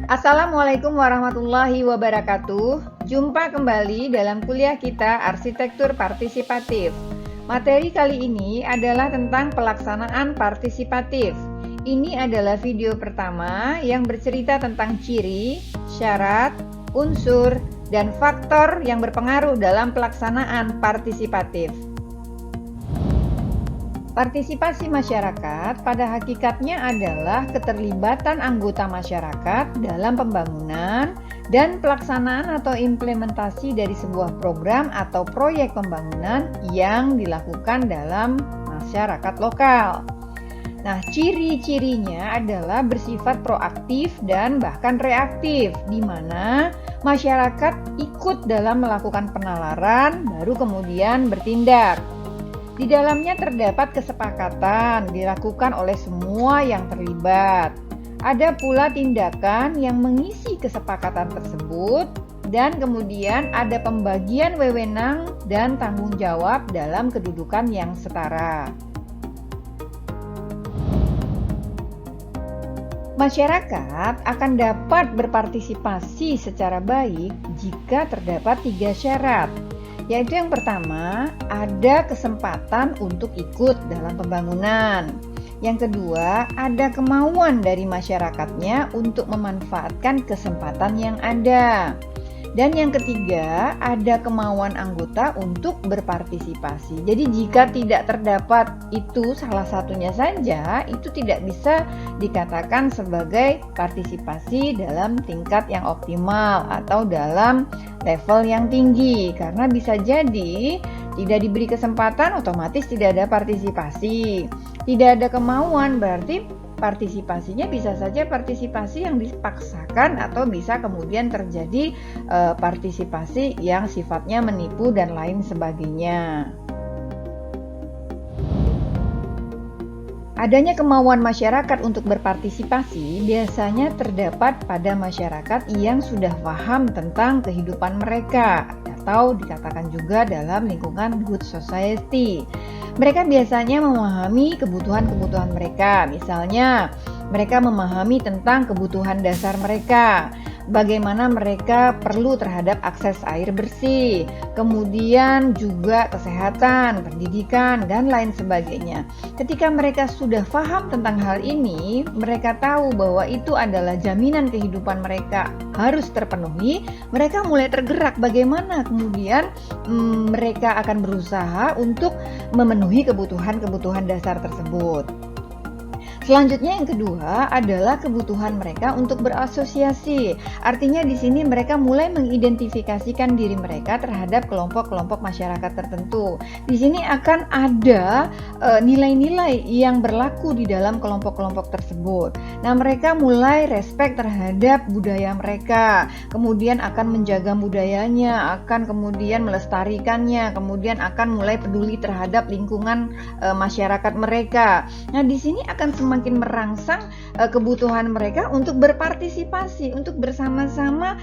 Assalamualaikum warahmatullahi wabarakatuh. Jumpa kembali dalam kuliah kita Arsitektur Partisipatif. Materi kali ini adalah tentang pelaksanaan partisipatif. Ini adalah video pertama yang bercerita tentang ciri, syarat, unsur, dan faktor yang berpengaruh dalam pelaksanaan partisipatif. Partisipasi masyarakat pada hakikatnya adalah keterlibatan anggota masyarakat dalam pembangunan dan pelaksanaan atau implementasi dari sebuah program atau proyek pembangunan yang dilakukan dalam masyarakat lokal. Nah, ciri-cirinya adalah bersifat proaktif dan bahkan reaktif, di mana masyarakat ikut dalam melakukan penalaran, baru kemudian bertindak. Di dalamnya terdapat kesepakatan dilakukan oleh semua yang terlibat. Ada pula tindakan yang mengisi kesepakatan tersebut, dan kemudian ada pembagian wewenang dan tanggung jawab dalam kedudukan yang setara. Masyarakat akan dapat berpartisipasi secara baik jika terdapat 3 syarat. Yaitu yang pertama, ada kesempatan untuk ikut dalam pembangunan. Yang kedua, ada kemauan dari masyarakatnya untuk memanfaatkan kesempatan yang ada. Dan yang ketiga, ada kemauan anggota untuk berpartisipasi. Jadi jika tidak terdapat itu salah satunya saja, itu tidak bisa dikatakan sebagai partisipasi dalam tingkat yang optimal atau dalam level yang tinggi. Karena bisa jadi tidak diberi kesempatan, otomatis tidak ada partisipasi. Tidak ada kemauan, berarti partisipasinya bisa saja partisipasi yang dipaksakan atau bisa kemudian terjadi partisipasi yang sifatnya menipu dan lain sebagainya. Adanya kemauan masyarakat untuk berpartisipasi biasanya terdapat pada masyarakat yang sudah paham tentang kehidupan mereka atau dikatakan juga dalam lingkungan good society. Mereka biasanya memahami kebutuhan-kebutuhan mereka. Misalnya, mereka memahami tentang kebutuhan dasar mereka, bagaimana mereka perlu terhadap akses air bersih, kemudian juga kesehatan, pendidikan, dan lain sebagainya. Ketika mereka sudah paham tentang hal ini, mereka tahu bahwa itu adalah jaminan kehidupan mereka harus terpenuhi, mereka mulai tergerak bagaimana kemudian mereka akan berusaha untuk memenuhi kebutuhan-kebutuhan dasar tersebut. Selanjutnya yang kedua adalah kebutuhan mereka untuk berasosiasi. Artinya di sini mereka mulai mengidentifikasikan diri mereka terhadap kelompok-kelompok masyarakat tertentu. Di sini akan ada nilai-nilai yang berlaku di dalam kelompok-kelompok tersebut. Nah, mereka mulai respect terhadap budaya mereka, kemudian akan menjaga budayanya, akan kemudian melestarikannya, kemudian akan mulai peduli terhadap lingkungan masyarakat mereka. Nah, di sini akan semakin merangsang kebutuhan mereka untuk berpartisipasi, untuk bersama-sama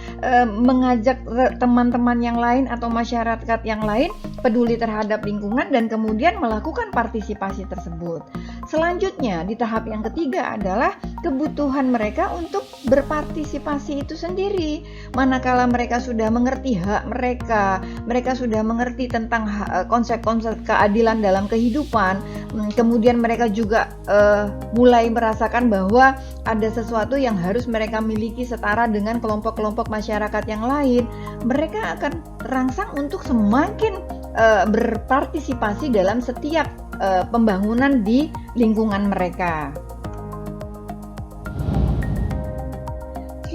mengajak teman-teman yang lain atau masyarakat yang lain peduli terhadap lingkungan dan kemudian melakukan partisipasi tersebut. Selanjutnya di tahap yang ketiga adalah kebutuhan mereka untuk berpartisipasi itu sendiri. Manakala mereka sudah mengerti hak mereka, mereka sudah mengerti tentang konsep-konsep keadilan dalam kehidupan, kemudian mereka juga mulai merasakan bahwa ada sesuatu yang harus mereka miliki setara dengan kelompok-kelompok masyarakat yang lain, mereka akan terangsang untuk semakin berpartisipasi dalam setiap pembangunan di lingkungan mereka.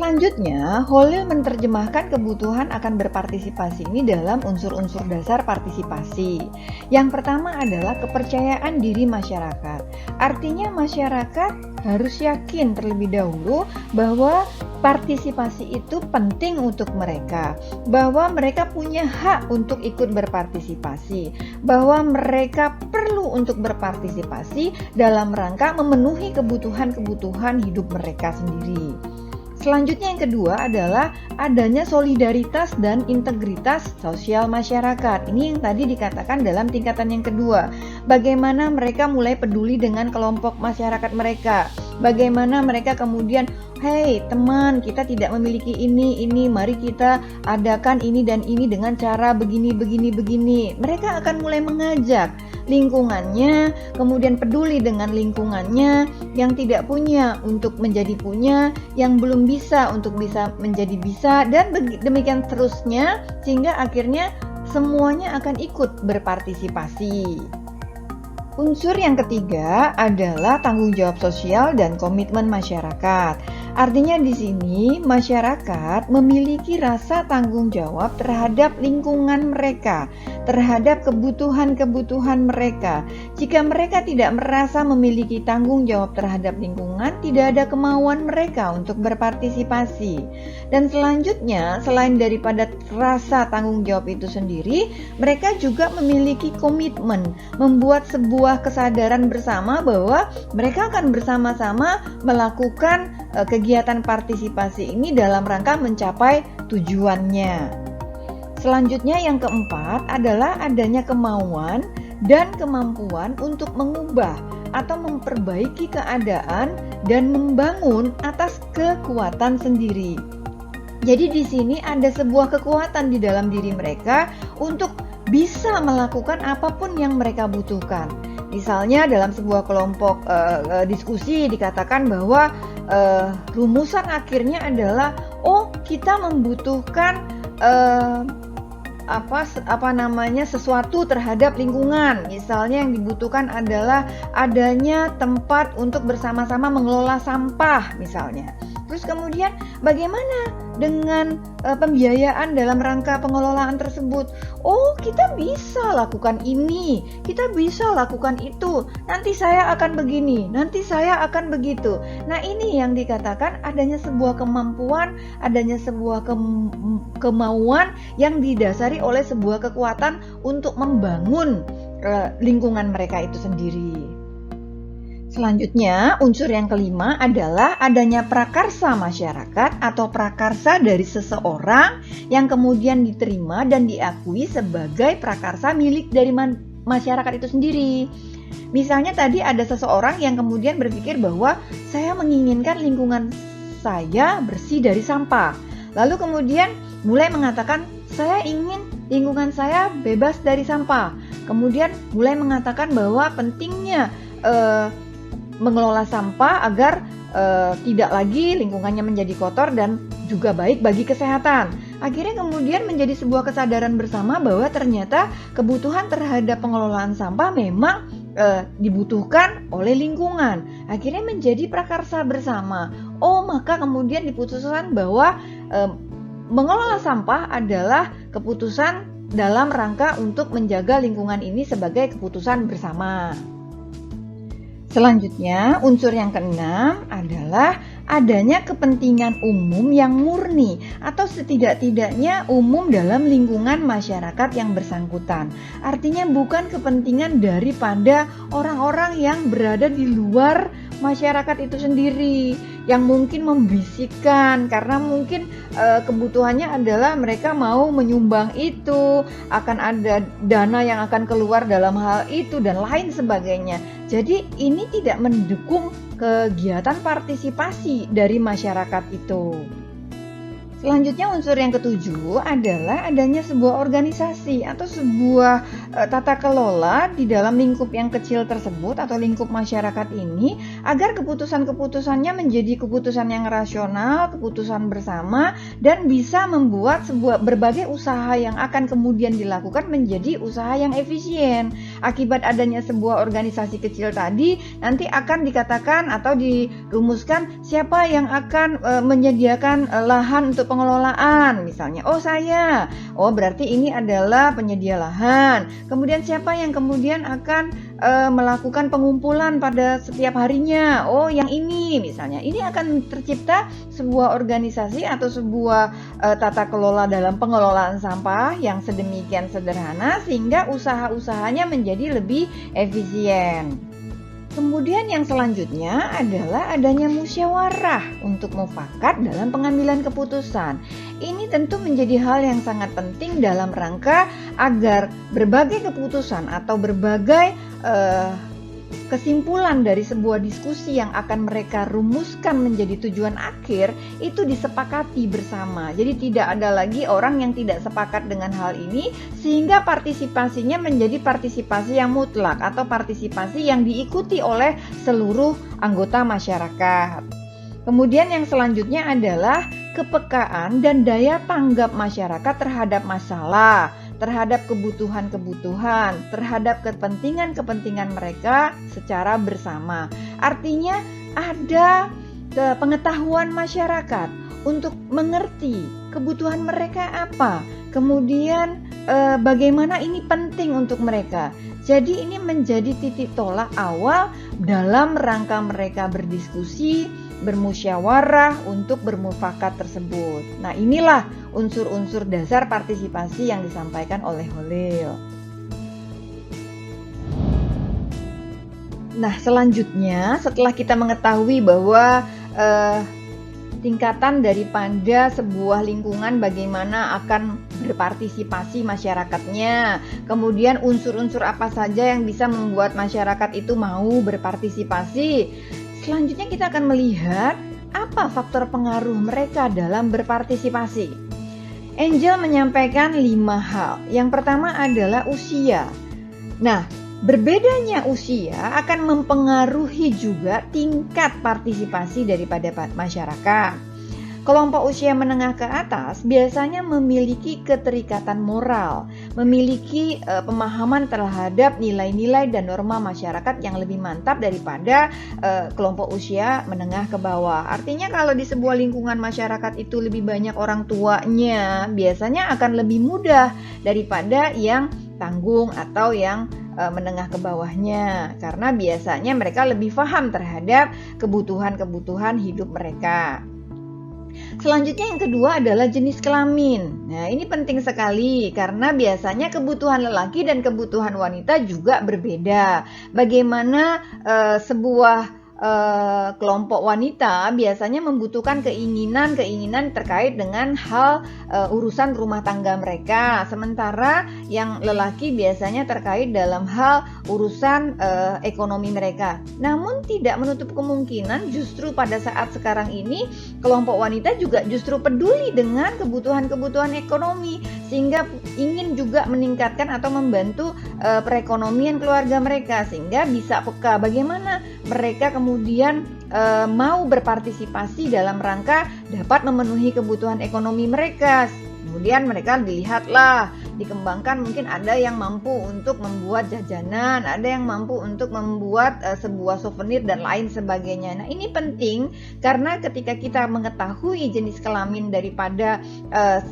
Selanjutnya, Holil menerjemahkan kebutuhan akan berpartisipasi ini dalam unsur-unsur dasar partisipasi. Yang pertama adalah kepercayaan diri masyarakat. Artinya masyarakat harus yakin terlebih dahulu bahwa partisipasi itu penting untuk mereka, bahwa mereka punya hak untuk ikut berpartisipasi, bahwa mereka perlu untuk berpartisipasi dalam rangka memenuhi kebutuhan-kebutuhan hidup mereka sendiri. Selanjutnya yang kedua adalah adanya solidaritas dan integritas sosial masyarakat. Ini yang tadi dikatakan dalam tingkatan yang kedua. Bagaimana mereka mulai peduli dengan kelompok masyarakat mereka. Bagaimana mereka kemudian, "Hei teman, kita tidak memiliki ini, mari kita adakan ini dan ini dengan cara begini, begini, begini." Mereka akan mulai mengajak lingkungannya, kemudian peduli dengan lingkungannya, yang tidak punya untuk menjadi punya, yang belum bisa untuk bisa menjadi bisa, dan demikian terusnya, sehingga akhirnya semuanya akan ikut berpartisipasi. Unsur yang ketiga adalah tanggung jawab sosial dan komitmen masyarakat. Artinya di sini masyarakat memiliki rasa tanggung jawab terhadap lingkungan mereka, terhadap kebutuhan-kebutuhan mereka. Jika mereka tidak merasa memiliki tanggung jawab terhadap lingkungan, tidak ada kemauan mereka untuk berpartisipasi. Dan selanjutnya, selain daripada rasa tanggung jawab itu sendiri, mereka juga memiliki komitmen, membuat sebuah kesadaran bersama bahwa mereka akan bersama-sama melakukan kegiatan partisipasi ini dalam rangka mencapai tujuannya. Selanjutnya yang keempat adalah adanya kemauan dan kemampuan untuk mengubah atau memperbaiki keadaan dan membangun atas kekuatan sendiri. Jadi di sini ada sebuah kekuatan di dalam diri mereka untuk bisa melakukan apapun yang mereka butuhkan. Misalnya dalam sebuah kelompok diskusi dikatakan bahwa rumusan akhirnya adalah, kita membutuhkan sesuatu terhadap lingkungan. Misalnya yang dibutuhkan adalah adanya tempat untuk bersama-sama mengelola sampah misalnya. Terus kemudian bagaimana dengan pembiayaan dalam rangka pengelolaan tersebut? Kita bisa lakukan ini, kita bisa lakukan itu. Nanti saya akan begini, nanti saya akan begitu. Nah, ini yang dikatakan adanya sebuah kemampuan, adanya sebuah kemauan yang didasari oleh sebuah kekuatan untuk membangun lingkungan mereka itu sendiri. Selanjutnya, unsur yang kelima adalah adanya prakarsa masyarakat atau prakarsa dari seseorang yang kemudian diterima dan diakui sebagai prakarsa milik dari masyarakat itu sendiri. Misalnya tadi ada seseorang yang kemudian berpikir bahwa saya menginginkan lingkungan saya bersih dari sampah. Lalu kemudian mulai mengatakan saya ingin lingkungan saya bebas dari sampah. Kemudian mulai mengatakan bahwa pentingnya mengelola sampah agar tidak lagi lingkungannya menjadi kotor dan juga baik bagi kesehatan. Akhirnya kemudian menjadi sebuah kesadaran bersama bahwa ternyata kebutuhan terhadap pengelolaan sampah memang dibutuhkan oleh lingkungan. Akhirnya menjadi prakarsa bersama. Maka kemudian diputuskan bahwa mengelola sampah adalah keputusan dalam rangka untuk menjaga lingkungan ini sebagai keputusan bersama. Selanjutnya, unsur yang keenam adalah adanya kepentingan umum yang murni atau setidak-tidaknya umum dalam lingkungan masyarakat yang bersangkutan. Artinya bukan kepentingan daripada orang-orang yang berada di luar masyarakat itu sendiri, yang mungkin membisikkan karena mungkin kebutuhannya adalah mereka mau menyumbang itu, akan ada dana yang akan keluar dalam hal itu dan lain sebagainya. Jadi ini tidak mendukung kegiatan partisipasi dari masyarakat itu. Selanjutnya unsur yang ketujuh adalah adanya sebuah organisasi atau sebuah tata kelola di dalam lingkup yang kecil tersebut atau lingkup masyarakat ini agar keputusan-keputusannya menjadi keputusan yang rasional, keputusan bersama dan bisa membuat sebuah berbagai usaha yang akan kemudian dilakukan menjadi usaha yang efisien. Akibat adanya sebuah organisasi kecil tadi nanti akan dikatakan atau dirumuskan siapa yang akan menyediakan lahan untuk pengelolaan, misalnya saya, berarti ini adalah penyedia lahan. Kemudian siapa yang kemudian akan melakukan pengumpulan pada setiap harinya, yang ini misalnya. Ini akan tercipta sebuah organisasi atau sebuah tata kelola dalam pengelolaan sampah yang sedemikian sederhana sehingga usaha-usahanya menjadi lebih efisien. Kemudian yang selanjutnya adalah adanya musyawarah untuk mufakat dalam pengambilan keputusan. Ini tentu menjadi hal yang sangat penting dalam rangka agar berbagai keputusan atau berbagai kesimpulan dari sebuah diskusi yang akan mereka rumuskan menjadi tujuan akhir itu disepakati bersama. Jadi tidak ada lagi orang yang tidak sepakat dengan hal ini, sehingga partisipasinya menjadi partisipasi yang mutlak atau partisipasi yang diikuti oleh seluruh anggota masyarakat. Kemudian yang selanjutnya adalah kepekaan dan daya tanggap masyarakat terhadap masalah, terhadap kebutuhan-kebutuhan, terhadap kepentingan-kepentingan mereka secara bersama. Artinya ada pengetahuan masyarakat untuk mengerti kebutuhan mereka apa, kemudian bagaimana ini penting untuk mereka. Jadi ini menjadi titik tolak awal dalam rangka mereka berdiskusi, bermusyawarah untuk bermufakat tersebut. Nah, inilah unsur-unsur dasar partisipasi yang disampaikan oleh Holil. Nah, selanjutnya setelah kita mengetahui bahwa tingkatan daripada sebuah lingkungan bagaimana akan berpartisipasi masyarakatnya, kemudian unsur-unsur apa saja yang bisa membuat masyarakat itu mau berpartisipasi, selanjutnya kita akan melihat apa faktor pengaruh mereka dalam berpartisipasi. Angel menyampaikan 5 hal. Yang pertama adalah usia. Nah, berbedanya usia akan mempengaruhi juga tingkat partisipasi daripada masyarakat. Kelompok usia menengah ke atas biasanya memiliki keterikatan moral, memiliki pemahaman terhadap nilai-nilai dan norma masyarakat yang lebih mantap daripada kelompok usia menengah ke bawah. Artinya kalau di sebuah lingkungan masyarakat itu lebih banyak orang tuanya, biasanya akan lebih mudah daripada yang tanggung atau yang menengah ke bawahnya, karena biasanya mereka lebih paham terhadap kebutuhan-kebutuhan hidup mereka. Selanjutnya yang kedua adalah jenis kelamin. Nah, ini penting sekali karena biasanya kebutuhan lelaki dan kebutuhan wanita juga berbeda. Bagaimana sebuah kelompok wanita biasanya membutuhkan keinginan terkait dengan hal urusan rumah tangga mereka, sementara yang lelaki biasanya terkait dalam hal urusan ekonomi mereka. Namun tidak menutup kemungkinan justru pada saat sekarang ini kelompok wanita juga justru peduli dengan kebutuhan-kebutuhan ekonomi, sehingga ingin juga meningkatkan atau membantu perekonomian keluarga mereka, sehingga bisa peka bagaimana mereka kemudian mau berpartisipasi dalam rangka dapat memenuhi kebutuhan ekonomi mereka. Kemudian mereka dilihatlah, dikembangkan, mungkin ada yang mampu untuk membuat jajanan, ada yang mampu untuk membuat sebuah souvenir dan lain sebagainya. Nah, ini penting karena ketika kita mengetahui jenis kelamin daripada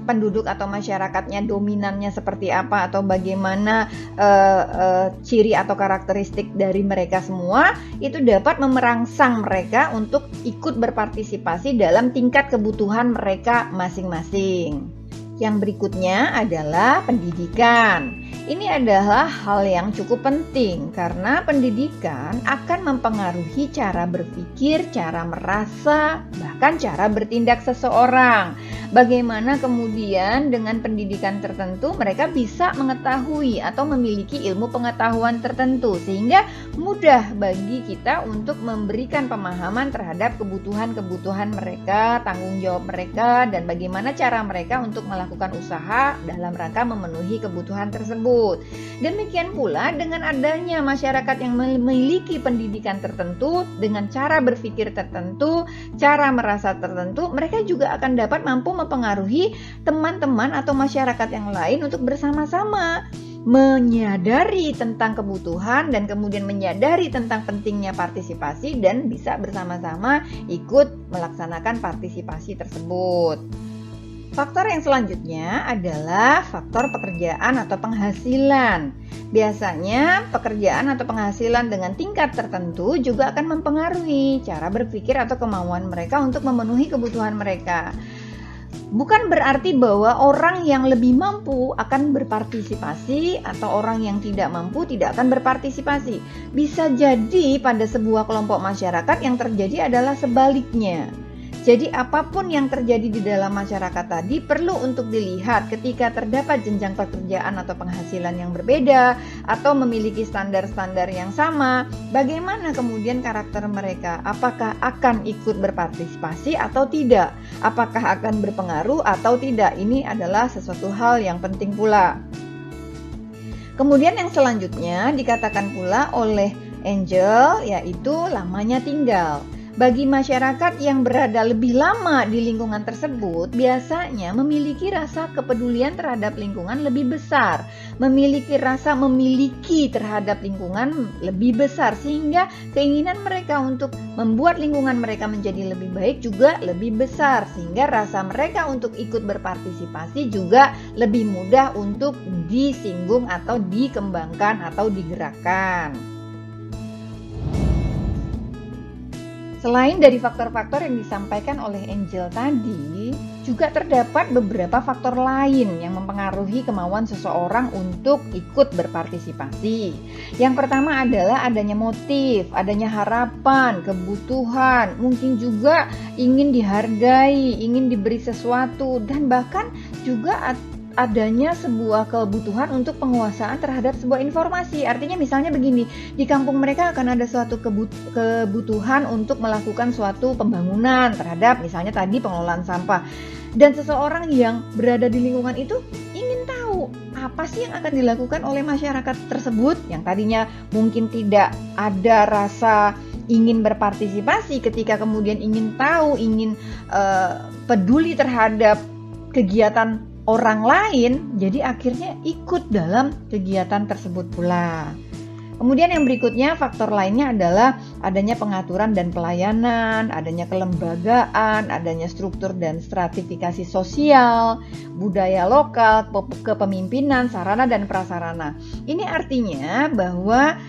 penduduk atau masyarakatnya, dominannya seperti apa atau bagaimana ciri atau karakteristik dari mereka semua, itu dapat memerangsang mereka untuk ikut berpartisipasi dalam tingkat kebutuhan mereka masing-masing. Yang berikutnya adalah pendidikan. Ini adalah hal yang cukup penting karena pendidikan akan mempengaruhi cara berpikir, cara merasa, bahkan cara bertindak seseorang. Bagaimana kemudian dengan pendidikan tertentu mereka bisa mengetahui atau memiliki ilmu pengetahuan tertentu, sehingga mudah bagi kita untuk memberikan pemahaman terhadap kebutuhan-kebutuhan mereka, tanggung jawab mereka, dan bagaimana cara mereka untuk melakukan usaha dalam rangka memenuhi kebutuhan tersebut. Demikian pula dengan adanya masyarakat yang memiliki pendidikan tertentu, dengan cara berpikir tertentu, cara merasa tertentu, mereka juga akan dapat mampu mempengaruhi teman-teman atau masyarakat yang lain untuk bersama-sama menyadari tentang kebutuhan dan kemudian menyadari tentang pentingnya partisipasi dan bisa bersama-sama ikut melaksanakan partisipasi tersebut. Faktor yang selanjutnya adalah faktor pekerjaan atau penghasilan. Biasanya pekerjaan atau penghasilan dengan tingkat tertentu juga akan mempengaruhi cara berpikir atau kemauan mereka untuk memenuhi kebutuhan mereka. Bukan berarti bahwa orang yang lebih mampu akan berpartisipasi atau orang yang tidak mampu tidak akan berpartisipasi. Bisa jadi pada sebuah kelompok masyarakat yang terjadi adalah sebaliknya. Jadi apapun yang terjadi di dalam masyarakat tadi perlu untuk dilihat ketika terdapat jenjang pekerjaan atau penghasilan yang berbeda atau memiliki standar-standar yang sama, bagaimana kemudian karakter mereka? Apakah akan ikut berpartisipasi atau tidak? Apakah akan berpengaruh atau tidak? Ini adalah sesuatu hal yang penting pula. Kemudian yang selanjutnya dikatakan pula oleh Angel, yaitu lamanya tinggal. Bagi masyarakat yang berada lebih lama di lingkungan tersebut, biasanya memiliki rasa kepedulian terhadap lingkungan lebih besar, memiliki rasa memiliki terhadap lingkungan lebih besar, sehingga keinginan mereka untuk membuat lingkungan mereka menjadi lebih baik juga lebih besar, sehingga rasa mereka untuk ikut berpartisipasi juga lebih mudah untuk disinggung atau dikembangkan atau digerakkan. Selain dari faktor-faktor yang disampaikan oleh Angel tadi, juga terdapat beberapa faktor lain yang mempengaruhi kemauan seseorang untuk ikut berpartisipasi. Yang pertama adalah adanya motif, adanya harapan, kebutuhan, mungkin juga ingin dihargai, ingin diberi sesuatu, dan bahkan juga adanya sebuah kebutuhan untuk penguasaan terhadap sebuah informasi. Artinya misalnya begini, di kampung mereka akan ada suatu kebutuhan untuk melakukan suatu pembangunan terhadap misalnya tadi pengelolaan sampah. Dan seseorang yang berada di lingkungan itu ingin tahu apa sih yang akan dilakukan oleh masyarakat tersebut yang tadinya mungkin tidak ada rasa ingin berpartisipasi, ketika kemudian ingin tahu, ingin peduli terhadap kegiatan orang lain, jadi akhirnya ikut dalam kegiatan tersebut pula. Kemudian yang berikutnya, faktor lainnya adalah adanya pengaturan dan pelayanan, adanya kelembagaan, adanya struktur dan stratifikasi sosial, budaya lokal, kepemimpinan, sarana dan prasarana. Ini artinya bahwa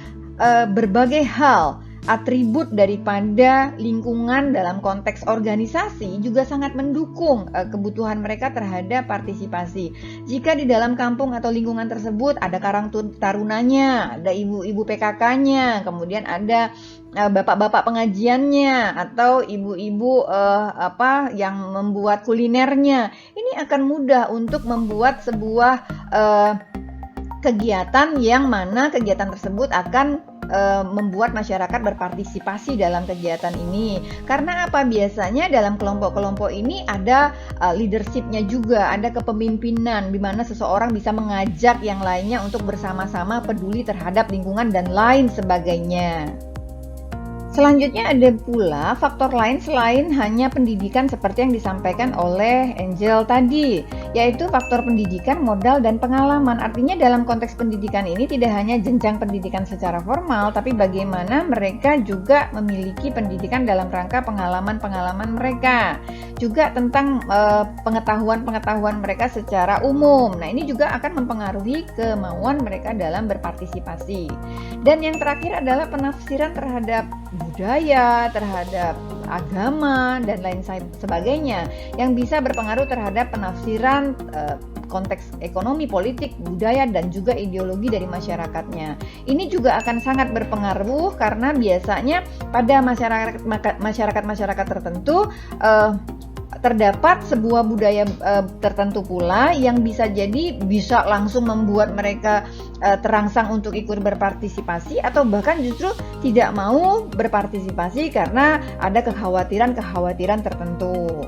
berbagai hal, atribut daripada lingkungan dalam konteks organisasi juga sangat mendukung kebutuhan mereka terhadap partisipasi. Jika di dalam kampung atau lingkungan tersebut ada karang tarunanya, ada ibu-ibu PKK-nya, kemudian ada bapak-bapak pengajiannya atau ibu-ibu yang membuat kulinernya, ini akan mudah untuk membuat sebuah kegiatan yang mana kegiatan tersebut akan membuat masyarakat berpartisipasi dalam kegiatan ini. Karena apa? Biasanya dalam kelompok-kelompok ini ada leadership-nya juga, ada kepemimpinan di mana seseorang bisa mengajak yang lainnya untuk bersama-sama peduli terhadap lingkungan dan lain sebagainya. Selanjutnya ada pula faktor lain selain hanya pendidikan seperti yang disampaikan oleh Angel tadi, yaitu faktor pendidikan, modal, dan pengalaman. Artinya dalam konteks pendidikan ini tidak hanya jenjang pendidikan secara formal, tapi bagaimana mereka juga memiliki pendidikan dalam rangka pengalaman-pengalaman mereka. Juga tentang pengetahuan-pengetahuan mereka secara umum. Nah, ini juga akan mempengaruhi kemauan mereka dalam berpartisipasi. Dan yang terakhir adalah penafsiran terhadap budaya, terhadap agama, dan lain sebagainya yang bisa berpengaruh terhadap penafsiran konteks ekonomi, politik, budaya, dan juga ideologi dari masyarakatnya. Ini juga akan sangat berpengaruh karena biasanya pada masyarakat tertentu terdapat sebuah budaya tertentu pula yang bisa langsung membuat mereka terangsang untuk ikut berpartisipasi, atau bahkan justru tidak mau berpartisipasi karena ada kekhawatiran tertentu.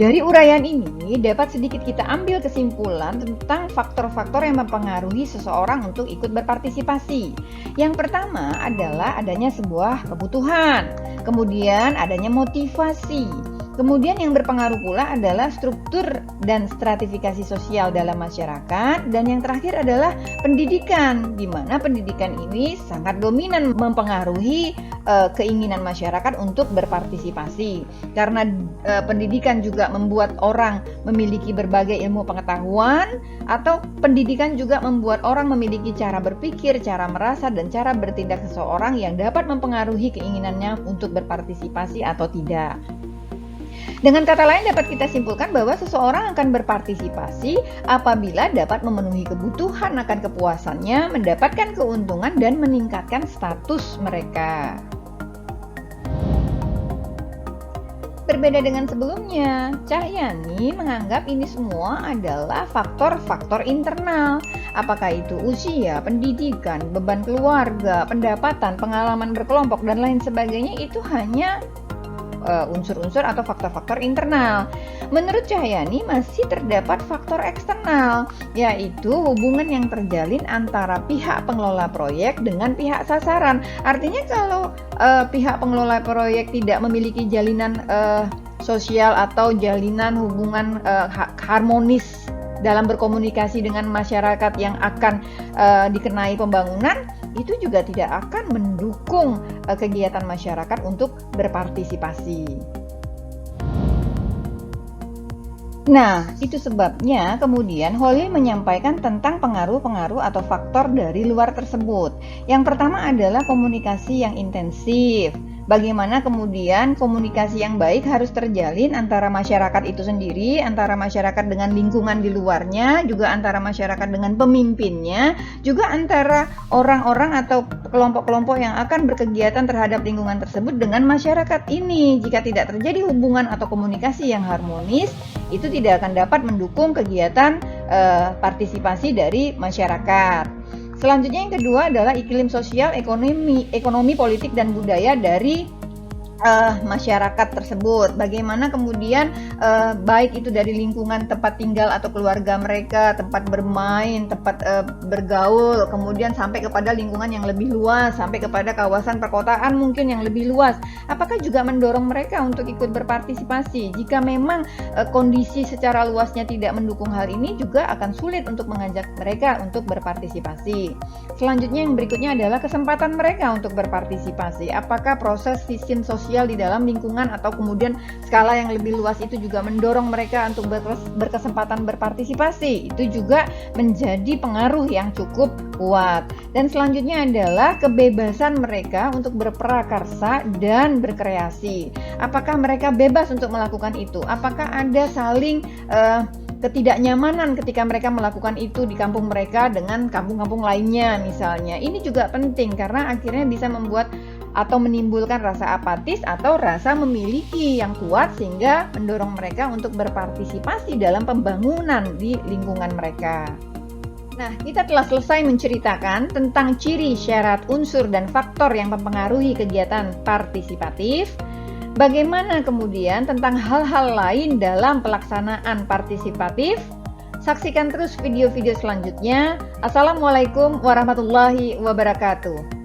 Dari uraian ini dapat sedikit kita ambil kesimpulan tentang faktor-faktor yang mempengaruhi seseorang untuk ikut berpartisipasi. Yang pertama adalah adanya sebuah kebutuhan, kemudian adanya motivasi. Kemudian yang berpengaruh pula adalah struktur dan stratifikasi sosial dalam masyarakat, dan yang terakhir adalah pendidikan, di mana pendidikan ini sangat dominan mempengaruhi keinginan masyarakat untuk berpartisipasi. Karena pendidikan juga membuat orang memiliki berbagai ilmu pengetahuan, atau pendidikan juga membuat orang memiliki cara berpikir, cara merasa, dan cara bertindak seseorang yang dapat mempengaruhi keinginannya untuk berpartisipasi atau tidak. Dengan kata lain dapat kita simpulkan bahwa seseorang akan berpartisipasi apabila dapat memenuhi kebutuhan akan kepuasannya, mendapatkan keuntungan, dan meningkatkan status mereka. Berbeda dengan sebelumnya, Cahyani menganggap ini semua adalah faktor-faktor internal. Apakah itu usia, pendidikan, beban keluarga, pendapatan, pengalaman berkelompok, dan lain sebagainya, itu hanya unsur-unsur atau faktor-faktor internal. Menurut Cahyani masih terdapat faktor eksternal, yaitu hubungan yang terjalin antara pihak pengelola proyek dengan pihak sasaran. Artinya kalau pihak pengelola proyek tidak memiliki jalinan sosial atau jalinan hubungan harmonis dalam berkomunikasi dengan masyarakat yang akan dikenai pembangunan, itu juga tidak akan mendukung kegiatan masyarakat untuk berpartisipasi. Nah, itu sebabnya kemudian Holil menyampaikan tentang pengaruh-pengaruh atau faktor dari luar tersebut. Yang pertama adalah komunikasi yang intensif. Bagaimana kemudian komunikasi yang baik harus terjalin antara masyarakat itu sendiri, antara masyarakat dengan lingkungan di luarnya, juga antara masyarakat dengan pemimpinnya, juga antara orang-orang atau kelompok-kelompok yang akan berkegiatan terhadap lingkungan tersebut dengan masyarakat ini. Jika tidak terjadi hubungan atau komunikasi yang harmonis, itu tidak akan dapat mendukung kegiatan partisipasi dari masyarakat. Selanjutnya yang kedua adalah iklim sosial, ekonomi, politik, dan budaya dari masyarakat tersebut. Bagaimana kemudian baik itu dari lingkungan tempat tinggal atau keluarga mereka, tempat bermain, tempat bergaul, kemudian sampai kepada lingkungan yang lebih luas, sampai kepada kawasan perkotaan mungkin yang lebih luas. Apakah juga mendorong mereka untuk ikut berpartisipasi? Jika memang kondisi secara luasnya tidak mendukung hal ini, juga akan sulit untuk mengajak mereka untuk berpartisipasi. Selanjutnya yang berikutnya adalah kesempatan mereka untuk berpartisipasi. Apakah proses sistem sosial di dalam lingkungan atau kemudian skala yang lebih luas itu juga mendorong mereka untuk berkesempatan berpartisipasi? Itu juga menjadi pengaruh yang cukup kuat. Dan selanjutnya adalah kebebasan mereka untuk berprakarsa dan berkreasi. Apakah mereka bebas untuk melakukan itu? Apakah ada saling ketidaknyamanan ketika mereka melakukan itu di kampung mereka dengan kampung-kampung lainnya misalnya? Ini juga penting karena akhirnya bisa membuat atau menimbulkan rasa apatis atau rasa memiliki yang kuat sehingga mendorong mereka untuk berpartisipasi dalam pembangunan di lingkungan mereka. Nah, kita telah selesai menceritakan tentang ciri, syarat, unsur, dan faktor yang mempengaruhi kegiatan partisipatif. Bagaimana kemudian tentang hal-hal lain dalam pelaksanaan partisipatif? Saksikan terus video-video selanjutnya. Assalamualaikum warahmatullahi wabarakatuh.